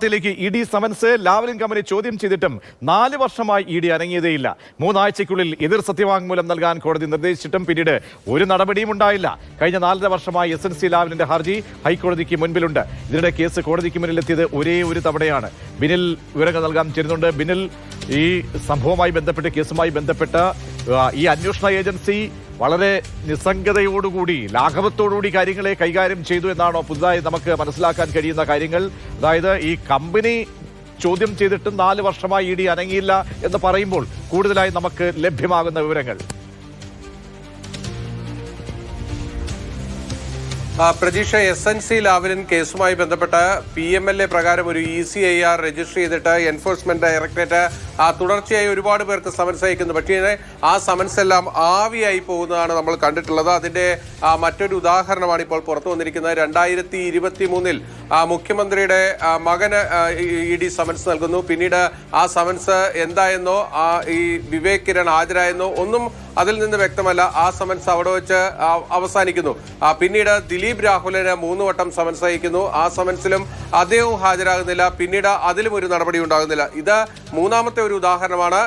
വാർത്തയിലേക്ക് ED. Summons Lavalin company ചോദ്യം ചെയ്തിട്ടും 4 വർഷമായി ഇ.ഡി. അനങ്ങിയതേയില്ല. 3 ആഴ്ചയ്ക്കുള്ളിൽ എതിർ സത്യവാങ്മൂലം നൽകാൻ കോടതി നിർദ്ദേശിച്ചിട്ടും പിന്നീട് ഒരു നടപടിയും ഉണ്ടായില്ല. കഴിഞ്ഞ 4.5 വർഷമായി എസ്.എൻ.സി ലാവ്ലിന്റെ ഹർജി ഹൈക്കോടതിക്ക് മുൻപിലുണ്ട്. ഇതിനിടെ കേസ് കോടതിക്ക് മുന്നിലെത്തിയത് ഒരേ ഒരു തവണയാണ്. ബിനിൽ വിവരങ്ങൾ നൽകാൻ ചേരുന്നുണ്ട്. ബിനിൽ, ഈ സംഭവവുമായി ബന്ധപ്പെട്ട്, കേസുമായി ബന്ധപ്പെട്ട ഈ അന്വേഷണ ഏജൻസി വളരെ നിസ്സംഗതയോടുകൂടി, ലാഘവത്തോടുകൂടി കാര്യങ്ങളെ കൈകാര്യം ചെയ്തു എന്നാണോ പുതുതായി നമുക്ക് മനസ്സിലാക്കാൻ കഴിയുന്ന കാര്യങ്ങൾ? അതായത് ഈ കമ്പനി ചോദ്യം ചെയ്തിട്ടും 4 വർഷമായി ഇ.ഡി. അനങ്ങിയില്ല എന്ന് പറയുമ്പോൾ കൂടുതലായി നമുക്ക് ലഭ്യമാകുന്ന വിവരങ്ങൾ. പ്രതീക്ഷ, എസ്.എൻ.സി ലാവ്ലിൻ കേസുമായി ബന്ധപ്പെട്ട് PMLA പ്രകാരം ഒരു ECIR രജിസ്റ്റർ ചെയ്തിട്ട് എൻഫോഴ്സ്മെന്റ് ഡയറക്ടറേറ്റ് തുടർച്ചയായി ഒരുപാട് പേർക്ക് സമൻസ് അയക്കുന്നു. പക്ഷേ ആ സമൻസ് എല്ലാം ആവിയായി പോകുന്നതാണ് നമ്മൾ കണ്ടിട്ടുള്ളത്. അതിന്റെ മറ്റൊരു ഉദാഹരണമാണ് ഇപ്പോൾ പുറത്തു വന്നിരിക്കുന്നത്. 2023 മുഖ്യമന്ത്രിയുടെ മകന് ഇ.ഡി. സമൻസ് നൽകുന്നു. പിന്നീട് ആ സമൻസ് എന്തായെന്നോ ഈ വിവേക് കിരൺ ഹാജരായെന്നോ ഒന്നും അതിൽ നിന്ന് വ്യക്തമല്ല. ആ സമൻസ് അവിടെ വെച്ച് അവസാനിക്കുന്നു. പിന്നീട് ദിലീപ് രാഹുലിന് 3 വട്ടം സമൻസ് അയക്കുന്നു. ആ സമൻസിലും അദ്ദേഹവും ഹാജരാകുന്നില്ല. പിന്നീട് അതിലും ഒരു നടപടി ഉണ്ടാകുന്നില്ല. ഇത് മൂന്നാമത്തെ ഒരു ഉദാഹരണമാണ്.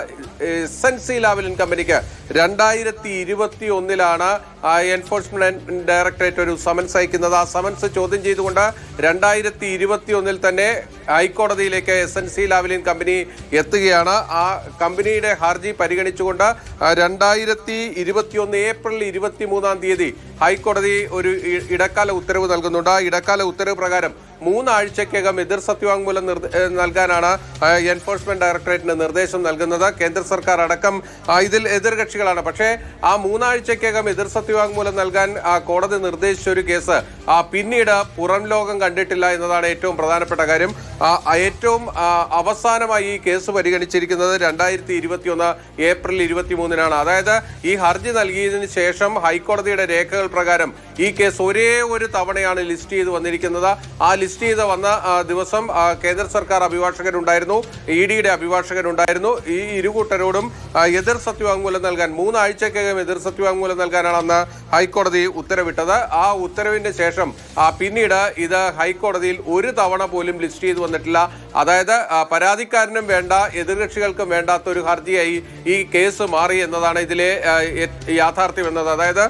എസ്.എൻ.സി ലാവ്ലിൻ കമ്പനിക്ക് 2021 എൻഫോഴ്സ്മെന്റ് ഡയറക്ടറേറ്റ് ഒരു സമൻസ് അയക്കുന്നത്. ആ സമൻസ് ചോദ്യം ചെയ്തുകൊണ്ട് 2021 തന്നെ ഹൈക്കോടതിയിലേക്ക് എസ്.എൻ.സി ലാവ്ലിൻ കമ്പനി എത്തുകയാണ്. ആ കമ്പനിയുടെ ഹർജി പരിഗണിച്ചുകൊണ്ട് 2021 ഏപ്രിൽ 23 ഹൈക്കോടതി ഒരു ഇടക്കാല ഉത്തരവ് നൽകുന്നുണ്ട്. ആ ഇടക്കാല ഉത്തരവ് പ്രകാരം 3 ആഴ്ചയ്ക്കകം എതിർ സത്യവാങ്മൂലം നൽകാനാണ് എൻഫോഴ്സ്മെന്റ് ഡയറക്ടറേറ്റിന് നിർദ്ദേശം നൽകുന്നത്. കേന്ദ്ര സർക്കാർ അടക്കം ഇതിൽ എതിർകക്ഷികളാണ്. പക്ഷേ ആ 3 ആഴ്ചയ്ക്കകം എതിർ സത്യവാങ്മൂലം നൽകാൻ കോടതി നിർദ്ദേശിച്ച ഒരു കേസ് പിന്നീട് പുറം ലോകം കണ്ടിട്ടില്ല എന്നതാണ് ഏറ്റവും പ്രധാനപ്പെട്ട കാര്യം. ഏറ്റവും അവസാനമായി ഈ കേസ് പരിഗണിച്ചിരിക്കുന്നത് 2021 ഏപ്രിൽ 23 അതായത് ഈ ഹർജി നൽകിയതിന് ശേഷം ഹൈക്കോടതിയുടെ രേഖകൾ പ്രകാരം ഈ കേസ് ഒരേ ഒരു തവണയാണ് ലിസ്റ്റ് ചെയ്ത് വന്നിരിക്കുന്നത്. ആ ലിസ്റ്റ് ചെയ്ത് വന്ന ദിവസം കേന്ദ്ര സർക്കാർ അഭിഭാഷകരുണ്ടായിരുന്നു, ഇ.ഡിയുടെ അഭിഭാഷകരുണ്ടായിരുന്നു. ഈ ഇരുകൂട്ടരോടും എതിർ സത്യവാങ്മൂലം നൽകാൻ 3 ആഴ്ചക്കകം എതിർ സത്യവാങ്മൂലം നൽകാനാണ് അന്ന് ഹൈക്കോടതി ഉത്തരവിട്ടത്. ആ ഉത്തരവിന്റെ ശേഷം പിന്നീട് ഇത് ഹൈക്കോടതിയിൽ ഒരു തവണ പോലും ലിസ്റ്റ് ചെയ്ത് വന്നിട്ടില്ല. അതായത് പരാതിക്കാരനും വേണ്ട, എതിർകക്ഷികൾക്കും വേണ്ടാത്ത ഒരു ഹർജിയായി ഈ കേസ് മാറി എന്നതാണ് ഇതിലെ യാഥാർത്ഥ്യം എന്നത്. അതായത്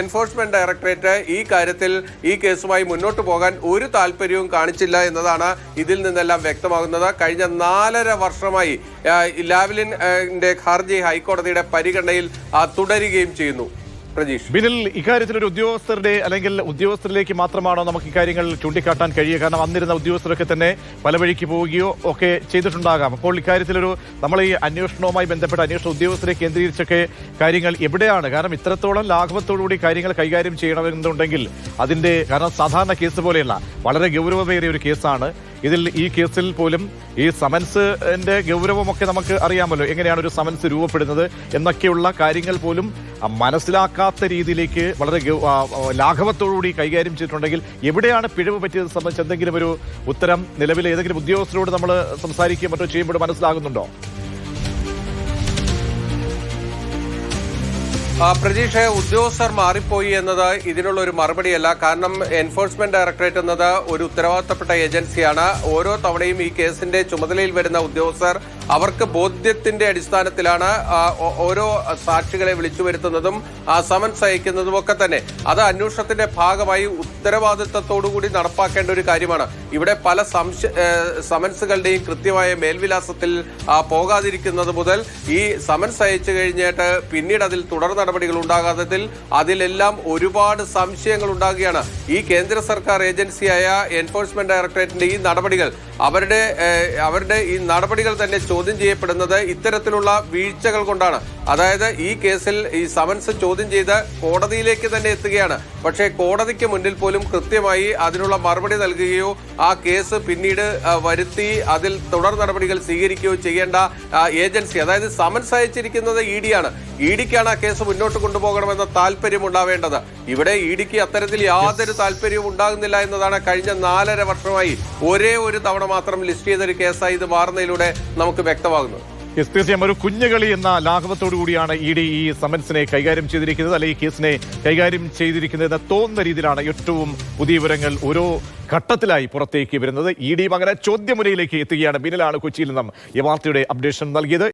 എൻഫോഴ്സ്മെന്റ് ഡയറക്ടറേറ്റ് ഈ കാര്യത്തിൽ ഈ കേസുമായി മുന്നോട്ട് പോകാൻ ഒരു താല്പര്യവും കാണിച്ചില്ല എന്നതാണ് ഇതിൽ നിന്നെല്ലാം വ്യക്തമാകുന്നത്. കഴിഞ്ഞ 4.5 വർഷമായി ലാവ്ലിന്റെ ഹർജി ഹൈക്കോടതിയുടെ പരിഗണനയിൽ തുടരുകയും ചെയ്യുന്നു. ബിനിൽ, ഇക്കാര്യത്തിൽ ഒരു ഉദ്യോഗസ്ഥരിലേക്ക് മാത്രമാണോ നമുക്ക് ഇക്കാര്യങ്ങൾ ചൂണ്ടിക്കാട്ടാൻ കഴിയുക? കാരണം അന്നിരുന്ന ഉദ്യോഗസ്ഥരൊക്കെ തന്നെ പല വഴിക്ക് പോവുകയോ ഒക്കെ ചെയ്തിട്ടുണ്ടാകാം. അപ്പോൾ ഇക്കാര്യത്തിലൊരു നമ്മൾ ഈ അന്വേഷണവുമായി ബന്ധപ്പെട്ട അന്വേഷണ ഉദ്യോഗസ്ഥരെ കേന്ദ്രീകരിച്ചൊക്കെ കാര്യങ്ങൾ എവിടെയാണ്? കാരണം ഇത്രത്തോളം ലാഘവത്തോടുകൂടി കാര്യങ്ങൾ കൈകാര്യം ചെയ്യണമെന്നുണ്ടെങ്കിൽ അതിന്റെ, കാരണം സാധാരണ കേസ് പോലെയല്ല, വളരെ ഗൗരവമേറിയ ഒരു കേസാണ്. ഈ കേസിൽ പോലും ഈ സമൻസിന്റെ ഗൗരവമൊക്കെ നമുക്ക് അറിയാമല്ലോ, എങ്ങനെയാണ് ഒരു സമൻസ് രൂപപ്പെടുന്നത് എന്നൊക്കെയുള്ള കാര്യങ്ങൾ പോലും മനസ്സിലാക്കാത്ത രീതിയിലേക്ക് വളരെ ലാഘവത്തോടുകൂടി കൈകാര്യം ചെയ്തിട്ടുണ്ടെങ്കിൽ എവിടെയാണ് പിഴവ് പറ്റിയത് സംബന്ധിച്ച് എന്തെങ്കിലും ഒരു ഉത്തരം നിലവിലെ ഏതെങ്കിലും ഉദ്യോഗസ്ഥരോട് നമ്മൾ സംസാരിക്കുകയോ മറ്റോ ചെയ്യുമ്പോൾ മനസ്സിലാകുന്നുണ്ടോ? പ്രതീക്ഷ, ഉദ്യോഗസ്ഥർ മാറിപ്പോയി എന്നത് ഇതിനുള്ള ഒരു മറുപടിയല്ല. കാരണം എൻഫോഴ്സ്മെന്റ് ഡയറക്ടറേറ്റ് എന്നത് ഒരു ഉത്തരവാദിത്തപ്പെട്ട ഏജൻസിയാണ്. ഓരോ തവണയും ഈ കേസിന്റെ ചുമതലയിൽ വരുന്ന ഉദ്യോഗസ്ഥർ അവർക്ക് ബോധ്യത്തിന്റെ അടിസ്ഥാനത്തിലാണ് ഓരോ സാക്ഷികളെ വിളിച്ചു വരുത്തുന്നതും സമൻസ് അയക്കുന്നതും ഒക്കെ തന്നെ. അത് അന്വേഷണത്തിന്റെ ഭാഗമായി ഉത്തരവാദിത്തത്തോടുകൂടി നടപ്പാക്കേണ്ട ഒരു കാര്യമാണ്. ഇവിടെ പല സമൻസുകളുടെയും കൃത്യമായ മേൽവിലാസത്തിൽ പോകാതിരിക്കുന്നത് മുതൽ ഈ സമൻസ് അയച്ചു കഴിഞ്ഞിട്ട് പിന്നീട് അതിൽ തുടർ നടപടികൾ ഉണ്ടാകാത്തതിൽ അതിലെല്ലാം ഒരുപാട് സംശയങ്ങൾ ഉണ്ടാകുകയാണ്. ഈ കേന്ദ്ര സർക്കാർ ഏജൻസിയായ എൻഫോഴ്സ്മെന്റ് ഡയറക്ടറേറ്റിന്റെ ഈ നടപടികൾ അവരുടെ ഈ നടപടികൾ തന്നെ ചോദ്യം ചെയ്യപ്പെടുന്നത് ഇത്തരത്തിലുള്ള വീഴ്ചകൾ കൊണ്ടാണ്. അതായത് ഈ കേസിൽ ഈ സമൻസ് ചോദ്യം ചെയ്ത് കോടതിയിലേക്ക് തന്നെ എത്തുകയാണ്. പക്ഷേ കോടതിക്ക് മുന്നിൽ പോലും കൃത്യമായി അതിനുള്ള മറുപടി നൽകുകയോ ആ കേസ് പിന്നീട് വരുത്തി അതിൽ തുടർ നടപടികൾ സ്വീകരിക്കുകയോ ചെയ്യേണ്ട ഏജൻസി, അതായത് സമൻസ് അയച്ചിരിക്കുന്നത് ഇ.ഡിയാണ്. ഇ.ഡിക്കാണ് ആ കേസ് മുന്നോട്ട് കൊണ്ടുപോകണമെന്ന താല്പര്യം ഉണ്ടാവേണ്ടത്. ഇവിടെ ഇ.ഡിക്ക് അത്തരത്തിൽ യാതൊരു താല്പര്യവും ഉണ്ടാകുന്നില്ല എന്നതാണ് കഴിഞ്ഞ 4.5 വർഷമായി ഒരേ ഒരു തവണ മാത്രം ലിസ്റ്റ് ചെയ്തൊരു കേസായി ഇത് മാറുന്നതിലൂടെ നമുക്ക് വ്യക്തമാകുന്നത്. തീർച്ചയായും ഒരു കുഞ്ഞുകളി എന്ന ലാഘവത്തോടു കൂടിയാണ് ഇ ഡി ഈ സമൻസിനെ കൈകാര്യം ചെയ്തിരിക്കുന്നത്, അല്ലെങ്കിൽ ഈ കേസിനെ കൈകാര്യം ചെയ്തിരിക്കുന്നത് തോന്നുന്ന രീതിയിലാണ് ഏറ്റവും പുതിയ വിവരങ്ങൾ ഓരോ ഘട്ടത്തിലായി പുറത്തേക്ക് വരുന്നത്. ഇ ഡിയും അങ്ങനെ ചോദ്യമുനയിലേക്ക് എത്തുകയാണ്. ബിനിലാണ് കൊച്ചിയിൽ നിന്നും ഈ വാർത്തയുടെ അപ്ഡേഷൻ നൽകിയത്.